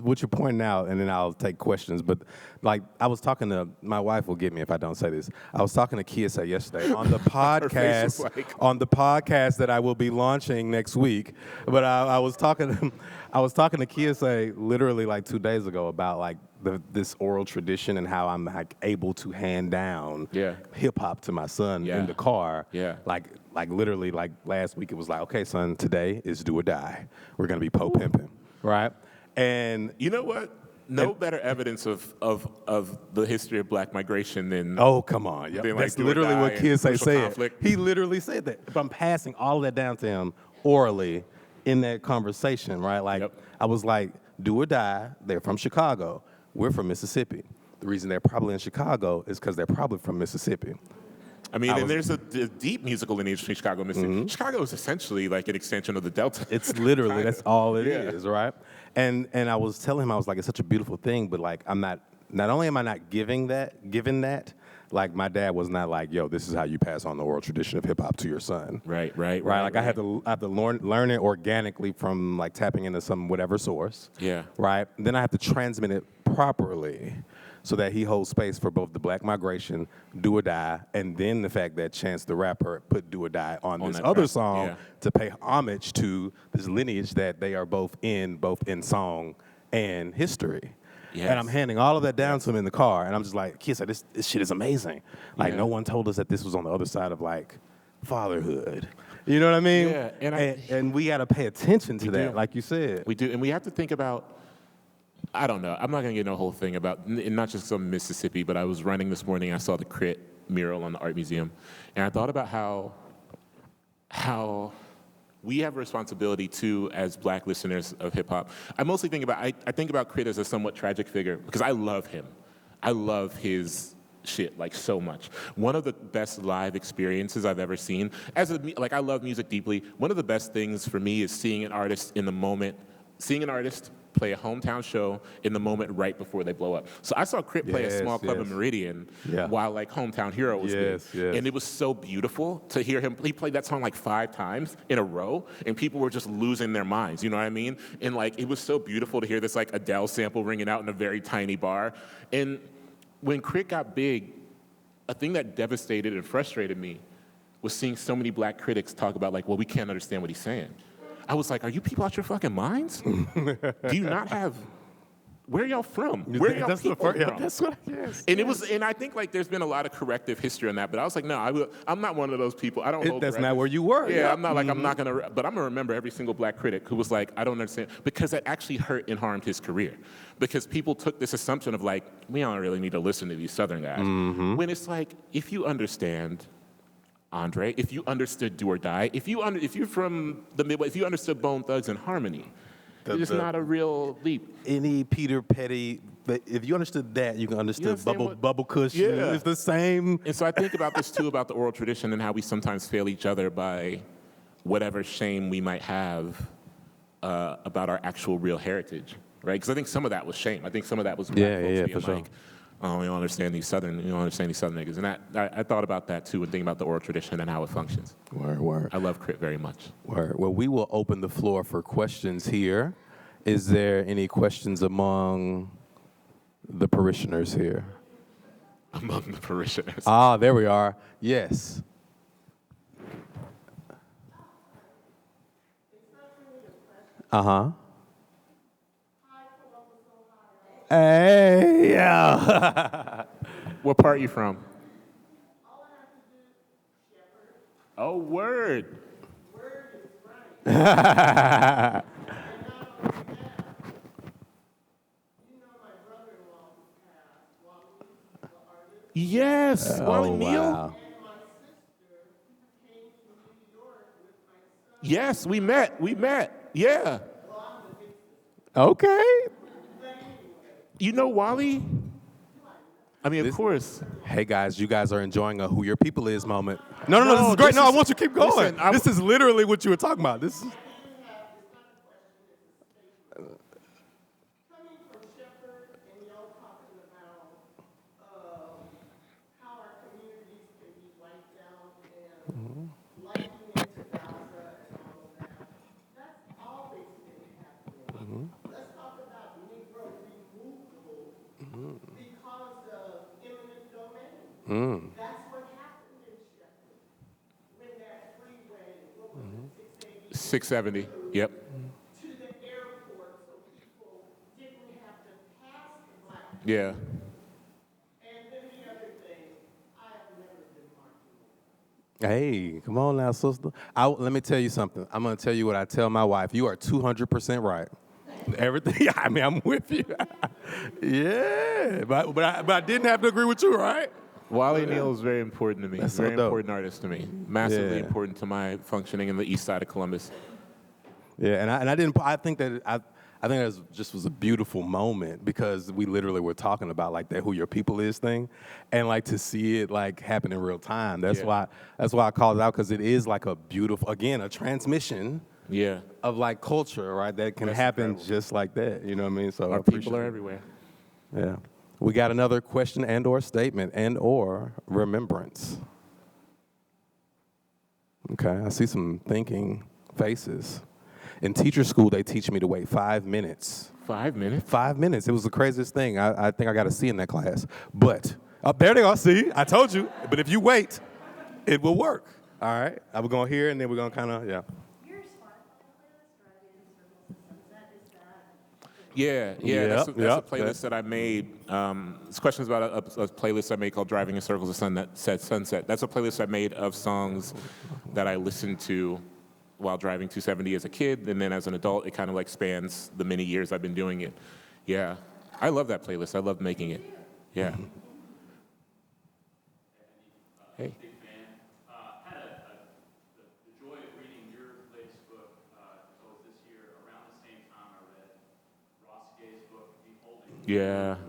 What you're pointing out, and then I'll take questions. But like, I was talking to my wife. Will get me if I don't say this. I was talking to Kiesa yesterday on the podcast, on the podcast that I will be launching next week. But I was talking to Kiesa literally like 2 days ago about like this oral tradition and how I'm like able to hand down hip hop to my son in the car. Like literally, like last week, it was like, okay, son, today is do or die. We're gonna be pimping, right? And you know what? No better evidence of the history of black migration than come on, than that's like literally what Kiesa said. Conflict. He literally said that. If I'm passing all of that down to him orally in that conversation, right? Like I was like, do or die. They're from Chicago. We're from Mississippi. The reason they're probably in Chicago is because they're probably from Mississippi. I mean, and there's a deep musical lineage between Chicago and Mississippi. Chicago is essentially like an extension of the Delta. It's literally, that's all it is, right? And I was telling him, I was like, it's such a beautiful thing, but like, I'm not only am I not given that, like my dad was not like, yo, this is how you pass on the oral tradition of hip hop to your son. Right. Like I have to learn it organically from like tapping into some whatever source. Yeah. Right. And then I have to transmit it properly, so that he holds space for both the black migration, do or die, and then the fact that Chance the Rapper put do or die on this other song to pay homage to this lineage that they are both in song and history. Yes. And I'm handing all of that down to him in the car, and I'm just like, Kiss, this shit is amazing. Like no one told us that this was on the other side of like fatherhood. You know what I mean? Yeah. And we got to pay attention to that, like you said. We do, and we have to think about I don't know. I'm not going to get no whole thing about, not just some Mississippi, but I was running this morning. I saw the Crit mural on the Art Museum. And I thought about how we have a responsibility too as Black listeners of hip hop. I mostly think about, I think about Crit as a somewhat tragic figure because I love him. I love his shit like so much. One of the best live experiences I've ever seen. I love music deeply. One of the best things for me is seeing an artist in the moment, seeing an artist play a hometown show in the moment right before they blow up. So I saw Crit play a small club in Meridian while like Hometown Hero was big. And it was so beautiful to hear him. He played that song like 5 times in a row and people were just losing their minds, you know what I mean? And like it was so beautiful to hear this like Adele sample ringing out in a very tiny bar. And when Crit got big, a thing that devastated and frustrated me was seeing so many Black critics talk about like, well, we can't understand what he's saying. I was like, are you people out your fucking minds? Do you not have, where are y'all from? Where are y'all people from? Yeah, that's what I guess. And it was, and I think like there's been a lot of corrective history on that, but I was like, no, I'm not one of those people. I don't hold That's grudges. not where you were. Yeah, I'm not like, I'm not gonna, but I'm gonna remember every single Black critic who was like, I don't understand, because that actually hurt and harmed his career. Because people took this assumption of like, we don't really need to listen to these Southern guys. When it's like, if you understand Andre, if you understood Do or Die, if you're from the Midwest, if you understood Bone Thugs and Harmony, it's not a real leap. Any Peter Petty, but if you understood that, you can understand Bubble Kush. Yeah. It's the same. And so I think about this too, about the oral tradition and how we sometimes fail each other by whatever shame we might have about our actual real heritage, right? Because I think some of that was shame. I think some of that was Black folks being for sure. like, oh, you don't understand these Southern niggas. And I thought about that too, and thinking about the oral tradition and how it functions. Word. I love Crit very much. Word. Well, we will open the floor for questions here. Is there any questions among the parishioners here? Among the parishioners. Ah, there we are. Yes. Uh-huh. Hey, yeah. What part you from? Oh, word. Yes, Wally Neal. Wow. Yes, we met. Yeah. Okay. You know Wally? I mean, of course. Hey guys, you guys are enjoying a Who Your People Is moment. No, this is great. I want you to keep going. Listen, this is literally what you were talking about. This is. That's what happened in Sheffield when that freeway, what was it, 670. Yep. to the airport, so people didn't have to pass the Black. Yeah. And then the other thing, I have never been marching. Hey, come on now, sister. Let me tell you something. I'm going to tell you what I tell my wife. You are 200% right. Everything, I mean, I'm with you. Yeah, but I didn't have to agree with you, right? Wally Neal is very important to me. That's so very dope. important artist to me. Massively Yeah. important to my functioning in the east side of Columbus. Yeah, and I didn't. I think that just was a beautiful moment because we literally were talking about like that Who Your People Is thing, and like to see it like happen in real time. That's why I called it out, because it is like a beautiful, again, a transmission. Yeah. Of like culture, right? That can That's happen incredible. just like that. You know what I mean? So Our people are everywhere. Yeah. We got another question and or statement and or remembrance. Okay, I see some thinking faces. In teacher school, they teach me to wait 5 minutes. 5 minutes? 5 minutes. It was the craziest thing. I think I got a C in that class. But, there they are, see? I told you. But if you wait, it will work. All right? We're going here, and then we're going to kind of, yeah. Yeah. Yep, That's a yep. playlist that I made. This question is about a playlist I made called Driving in Circles of Sunset. That's a playlist I made of songs that I listened to while driving 270 as a kid, and then as an adult, it kind of like spans the many years I've been doing it. Yeah. I love that playlist. I love making it. Yeah. Hey. Big fan. Had the joy of reading your latest book. It was this year. Around the same time, I read Ross Gay's book, Beholding. Yeah.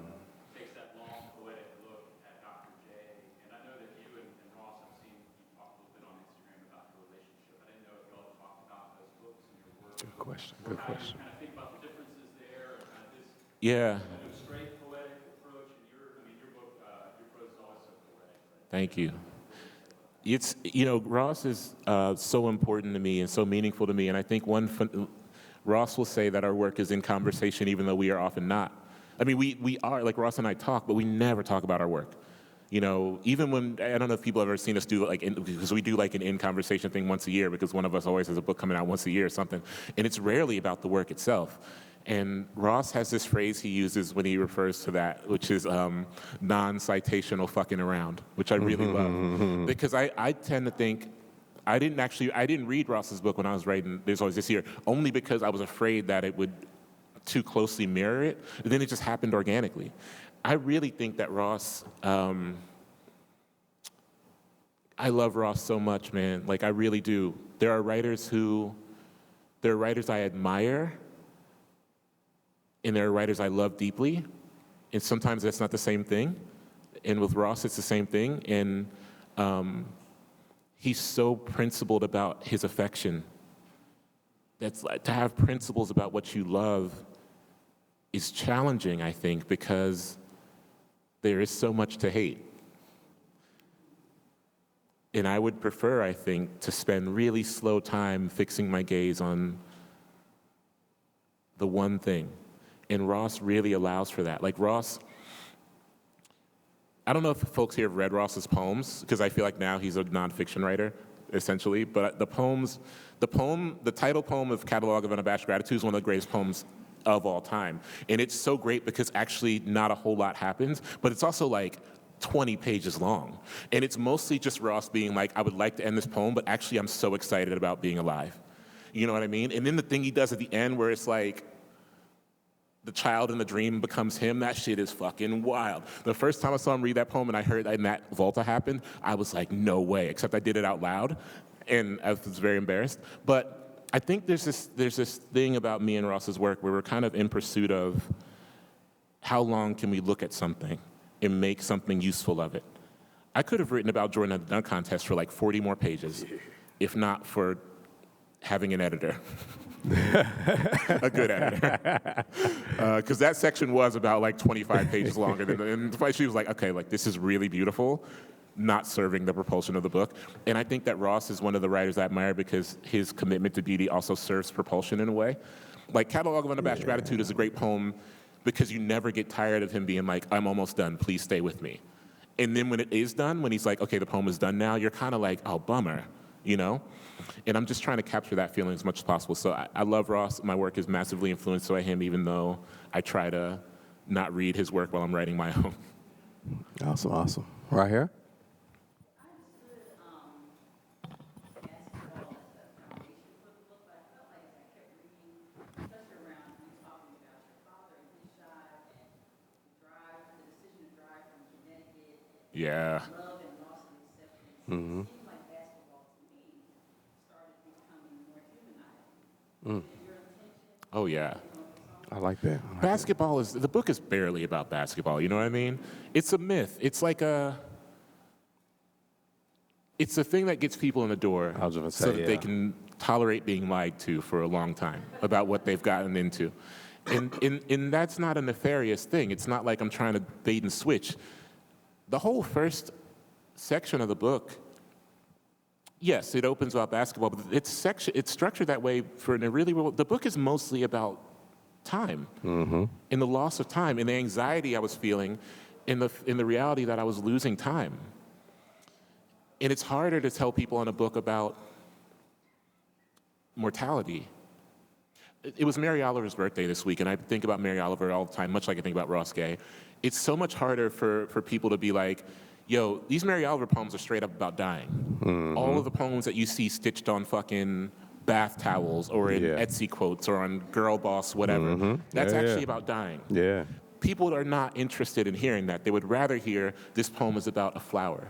Takes that long, poetic look at Dr. J. And I know that you and Ross have seen you talk a little bit on Instagram about your relationship. I didn't know if y'all talked about those books and your work. Good question. Or Good how question. you kind of think about the differences there, or kind of this Yeah. straight poetic approach. And your book, your prose is always so poetic. Right? Thank you. It's, Ross is so important to me and so meaningful to me. And I think Ross will say that our work is in conversation, even though we are often not. I mean, we are, like Ross and I talk, but we never talk about our work. Even when, I don't know if people have ever seen us do, because we do like an in-conversation thing once a year, because one of us always has a book coming out once a year or something. And it's rarely about the work itself. And Ross has this phrase he uses when he refers to that, which is non-citational fucking around, which I really love. Because I tend to think, I didn't read Ross's book when I was writing There's Always This Year, only because I was afraid that it would too closely mirror it. And then it just happened organically. I really think that Ross, I love Ross so much, man. Like, I really do. There are writers I admire, and there are writers I love deeply, and sometimes that's not the same thing. And with Ross, it's the same thing. And he's so principled about his affection. That's like, to have principles about what you love is challenging, I think, because there is so much to hate. And I would prefer, I think, to spend really slow time fixing my gaze on the one thing. And Ross really allows for that. Like Ross, I don't know if folks here have read Ross's poems, because I feel like now he's a nonfiction writer, essentially. But the title poem of Catalog of Unabashed Gratitude is one of the greatest poems of all time. And it's so great because actually not a whole lot happens, but it's also like 20 pages long. And it's mostly just Ross being like, I would like to end this poem, but actually I'm so excited about being alive. You know what I mean? And then the thing he does at the end where it's like, the child in the dream becomes him, that shit is fucking wild. The first time I saw him read that poem and I heard that, and that Volta happened, I was like, no way, except I did it out loud, and I was very embarrassed. But I think there's this thing about me and Ross's work where we're kind of in pursuit of how long can we look at something and make something useful of it. I could have written about Jordan at the Dunk Contest for like 40 more pages, if not for having an editor. A good editor. Because that section was about like 25 pages longer. And she was like, okay, like this is really beautiful, not serving the propulsion of the book. And I think that Ross is one of the writers I admire because his commitment to beauty also serves propulsion in a way. Like Catalog of Unabashed Gratitude is a great poem because you never get tired of him being like, I'm almost done, please stay with me. And then when it is done, when he's like, okay, the poem is done now, you're kind of like, oh, bummer, you know? And I'm just trying to capture that feeling as much as possible. So I love Ross. My work is massively influenced by him, even though I try to not read his work while I'm writing my own. Awesome, awesome. Right here? I understood basketball as a foundation for the book, but I felt like as I kept reading, especially around you talking about your father and his shot and the decision to drive from Connecticut Yeah. and love and loss and acceptance. Mm-hmm. It seemed like basketball to me started becoming more humanizing. Your intention. Oh, yeah. I like that. Basketball the book is barely about basketball, you know what I mean? It's a myth. It's like it's the thing that gets people in the door I was gonna so say, that they yeah. can tolerate being lied to for a long time about what they've gotten into. And that's not a nefarious thing. It's not like I'm trying to bait and switch. The whole first section of the book, yes, it opens about basketball, but it's structured that way the book is mostly about time and the loss of time and the anxiety I was feeling in the reality that I was losing time. And it's harder to tell people in a book about mortality. It was Mary Oliver's birthday this week, and I think about Mary Oliver all the time, much like I think about Ross Gay. It's so much harder for people to be like, yo, these Mary Oliver poems are straight up about dying. All of the poems that you see stitched on fucking bath towels or in Etsy quotes or on Girl Boss, whatever. That's actually about dying. Yeah. People are not interested in hearing that. They would rather hear this poem is about a flower.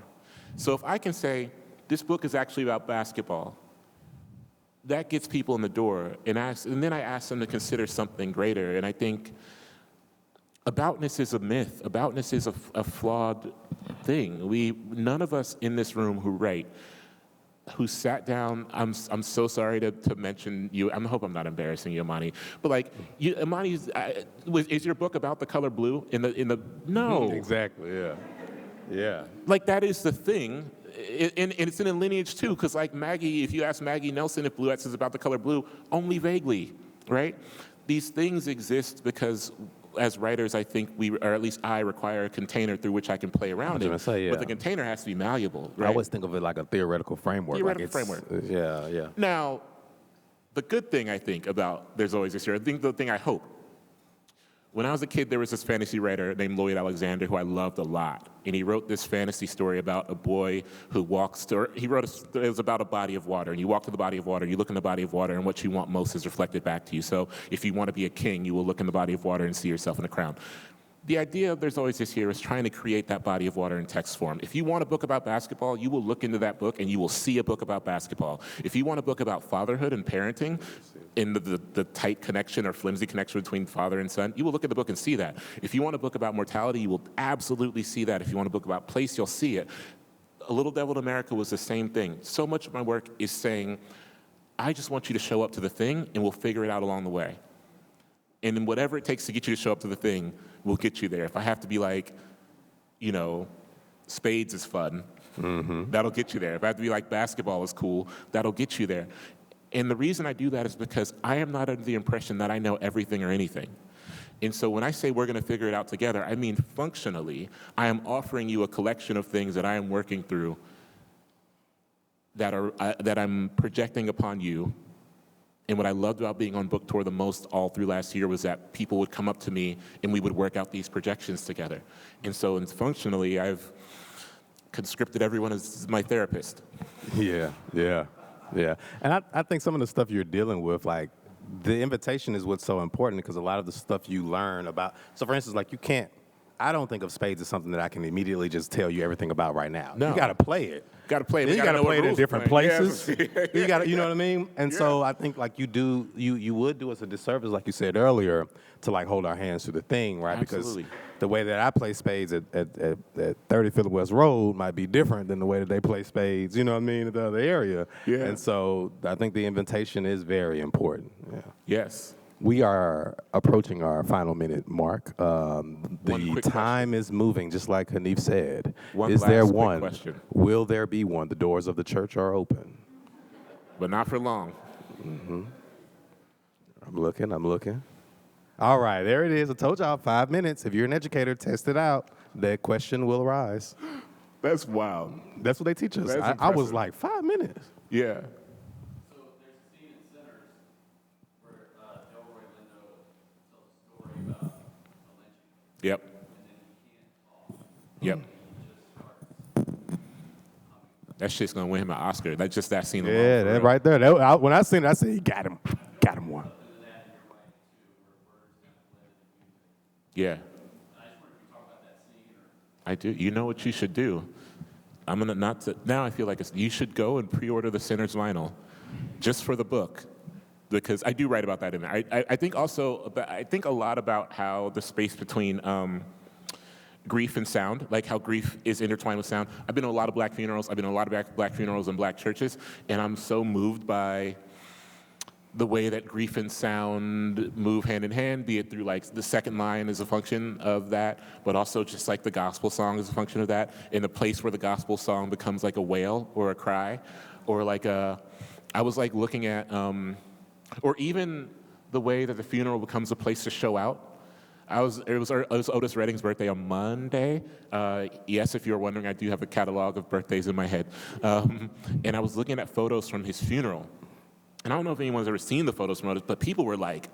So if I can say, this book is actually about basketball, that gets people in the door, and then I ask them to consider something greater. And I think aboutness is a myth. Aboutness is a flawed thing. None of us in this room who write, who sat down, I'm so sorry to mention you. I hope I'm not embarrassing you, Imani. But like, Imani, is your book about the color blue? No. Exactly. Yeah. Yeah. Like, that is the thing. And it's in a lineage too, because like Maggie, if you ask Maggie Nelson if Bluettes is about the color blue, only vaguely, right? These things exist because as writers, I think or at least I require a container through which I can play around it. But the container has to be malleable, right? I always think of it like a theoretical framework. Framework. Yeah. Now, the good thing I think about There's Always This Year, I think the thing I hope, when I was a kid, there was this fantasy writer named Lloyd Alexander who I loved a lot. And he wrote this fantasy story about a boy who it was about a body of water. And you walk to the body of water, you look in the body of water, and what you want most is reflected back to you. So if you want to be a king, you will look in the body of water and see yourself in a crown. The idea of There's Always This Year is trying to create that body of water in text form. If you want a book about basketball, you will look into that book and you will see a book about basketball. If you want a book about fatherhood and parenting, in the tight connection or flimsy connection between father and son, you will look at the book and see that. If you want a book about mortality, you will absolutely see that. If you want a book about place, you'll see it. A Little Devil in America was the same thing. So much of my work is saying, I just want you to show up to the thing and we'll figure it out along the way. And then whatever it takes to get you to show up to the thing, we'll get you there. If I have to be like, spades is fun, that'll get you there. If I have to be like basketball is cool, that'll get you there. And the reason I do that is because I am not under the impression that I know everything or anything. And so when I say we're going to figure it out together, I mean functionally, I am offering you a collection of things that I am working through that I'm projecting upon you. And what I loved about being on book tour the most all through last year was that people would come up to me and we would work out these projections together. And so functionally, I've conscripted everyone as my therapist. Yeah. And I think some of the stuff you're dealing with, like, the invitation is what's so important because a lot of the stuff you learn about, so for instance, like I don't think of spades as something that I can immediately just tell you everything about right now. No. You got to play it. Got to play it. Then you got to play it in different places. Yes. You got to, you know what I mean? And so I think like you would do us a disservice, like you said earlier, to like hold our hands through the thing, right? Absolutely. Because the way that I play spades at 30 Phillip West Road might be different than the way that they play spades, you know what I mean, in the other area. Yeah. And so I think the invitation is very important. Yeah. Yes. We are approaching our final minute mark. The quick time is moving, just like Hanif said. One is last there quick one? question. Will there be one? The doors of the church are open. But not for long. I'm looking. All right, there it is. I told y'all 5 minutes. If you're an educator, test it out. That question will arise. That's wild. That's what they teach us. That's I was impressive. like, 5 minutes. Yeah. So there's a scene in Sinners where Delroy Lindo tells a story about a lynching, Yep. and then he can't talk. Yep. He just starts. That shit's gonna win him an Oscar. That's just that scene alone. Yeah, for that real. right there. When I seen it, I said, he got him. Got him one. Other than that, in your writing too, where words kind of blend into music. Yeah. I just wonder if you talk about that scene or. I do. You know what you should do? I'm gonna now I feel like you should go and pre-order the Sinners vinyl, just for the book, because I do write about that in there. I think also I think a lot about how the space between grief and sound, like how grief is intertwined with sound. I've been to a lot of black funerals. I've been to a lot of black funerals and black churches, and I'm so moved by the way that grief and sound move hand in hand, be it through like the second line is a function of that, but also just like the gospel song is a function of that, in the place where the gospel song becomes like a wail or a cry, or like I was like looking at, or even the way that the funeral becomes a place to show out. It was Otis Redding's birthday on Monday. Yes, if you're wondering, I do have a catalog of birthdays in my head. And I was looking at photos from his funeral. and I don't know if anyone's ever seen the photos from Otis, but people were like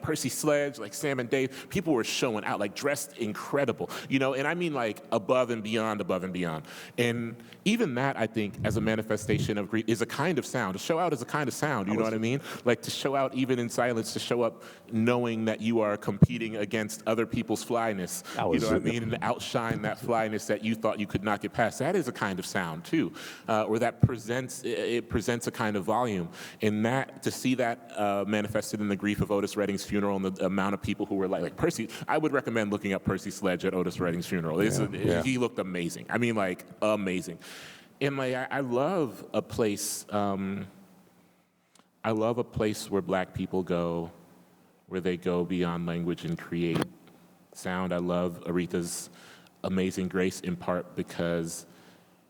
Percy Sledge, like Sam and Dave. People were showing out, like dressed incredible, and I mean like above and beyond. And even that, I think, as a manifestation of grief, is a kind of sound. To show out is a kind of sound, you know what I mean? Like to show out even in silence, to show up knowing that you are competing against other people's flyness, you know what I mean? And to outshine that flyness that you thought you could not get past. That is a kind of sound too, or that presents a kind of volume. And that, to see that manifested in the grief of Otis Redding's funeral and the amount of people who were like Percy, I would recommend looking up Percy Sledge at Otis Redding's funeral. He looked amazing. I mean, like, amazing. And like, I love a place, where Black people go, where they go beyond language and create sound. I love Aretha's Amazing Grace in part because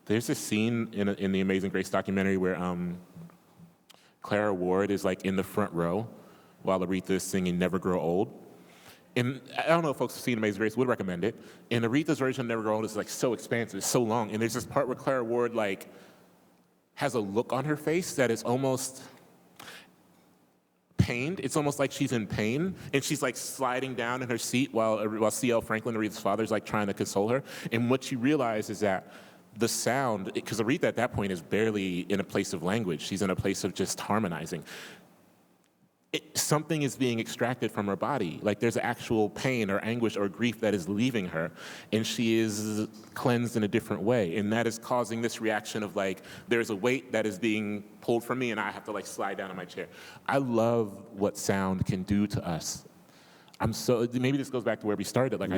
there's a scene in the Amazing Grace documentary where Clara Ward is like in the front row while Aretha is singing Never Grow Old. And I don't know if folks have seen Amazing Grace, would recommend it. And Aretha's version of Never Grow Old is like so expansive, it's so long. And there's this part where Clara Ward like has a look on her face that is almost pained. It's almost like she's in pain. And she's like sliding down in her seat while C.L. Franklin, Aretha's father, is like trying to console her. And what she realized is that the sound, because Aretha at that point is barely in a place of language. She's in a place of just harmonizing. Something is being extracted from her body. Like there's actual pain or anguish or grief that is leaving her, and she is cleansed in a different way. And that is causing this reaction of like, there's a weight that is being pulled from me and I have to like slide down in my chair. I love what sound can do to us. Maybe this goes back to where we started. Like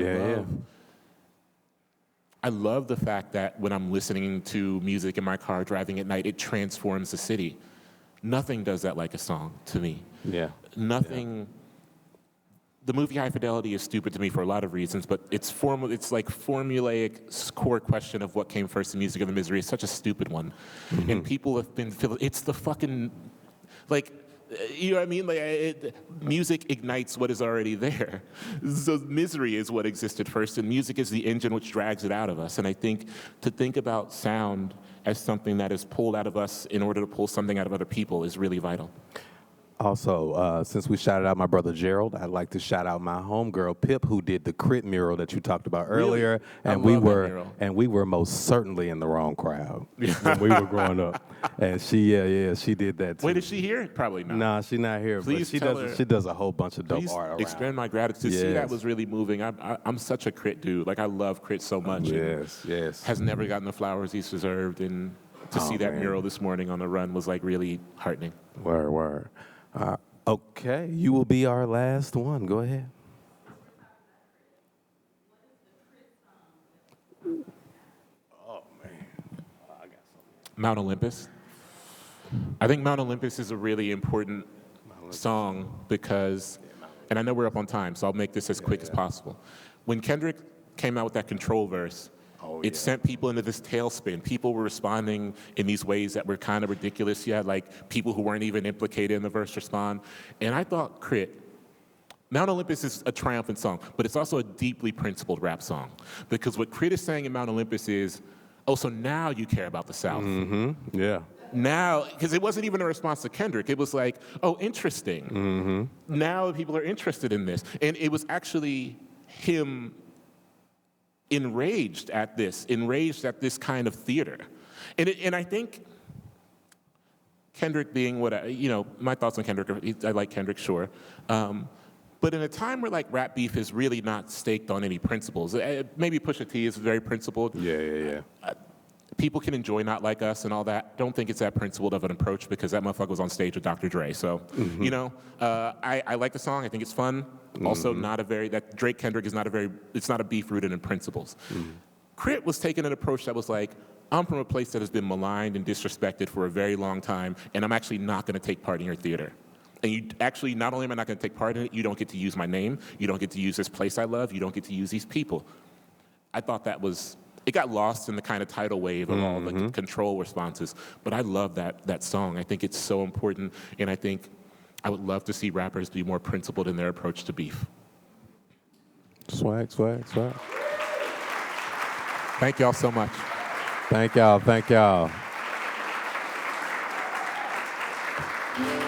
I love the fact that when I'm listening to music in my car driving at night, it transforms the city. Nothing does that like a song to me. Yeah. Nothing. Yeah. The movie High Fidelity is stupid to me for a lot of reasons, but it's like formulaic core question of what came first, the music or the misery, is such a stupid one. Mm-hmm. And people have been, it's the fucking, like, you know what I mean? Like, music ignites what is already there. So misery is what existed first, and music is the engine which drags it out of us. And I think to think about sound as something that is pulled out of us in order to pull something out of other people is really vital. Also, since we shouted out my brother Gerald, I'd like to shout out my homegirl Pip, who did the Crit mural that you talked about earlier, and we were most certainly in the wrong crowd when we were growing up. And she did that too. Wait, is she here? Probably not. Nah, she's not here. Please but she does a whole bunch of dope please art around. Extend my gratitude. Yes. See, that was really moving. I'm such a Crit dude. Like I love Crit so much. Yes. Has never gotten the flowers he's deserved, and to see that mural this morning on the run was like really heartening. Word. Okay, you will be our last one. Go ahead. Oh, man. I got something. Mount Olympus. I think Mount Olympus is a really important song because, and I know we're up on time, so I'll make this as quick as possible. When Kendrick came out with that Control verse, it sent people into this tailspin. People were responding in these ways that were kind of ridiculous. You had like people who weren't even implicated in the verse respond. And I thought Crit, Mount Olympus is a triumphant song, but it's also a deeply principled rap song. Because what Crit is saying in Mount Olympus is, oh, so now you care about the South. Mm-hmm. Yeah. Now, because it wasn't even a response to Kendrick. It was like, oh, interesting. Mm-hmm. Now people are interested in this. And it was actually him enraged at this kind of theater. And I think Kendrick being my thoughts on Kendrick, I like Kendrick, sure. But in a time where like rap beef is really not staked on any principles, maybe Pusha T is very principled. Yeah. People can enjoy Not Like Us and all that. Don't think it's that principled of an approach because that motherfucker was on stage with Dr. Dre. So, I like the song. I think it's fun. Also, that Drake Kendrick is it's not a beef rooted in principles. Crit was taking an approach that was like, I'm from a place that has been maligned and disrespected for a very long time, and I'm actually not going to take part in your theater. And you actually, not only am I not going to take part in it, you don't get to use my name, you don't get to use this place I love, you don't get to use these people. I thought it got lost in the kind of tidal wave of all the Control responses, but I love that song. I think it's so important, and I think I would love to see rappers be more principled in their approach to beef. Swag. Thank y'all so much. Thank y'all. Thank you.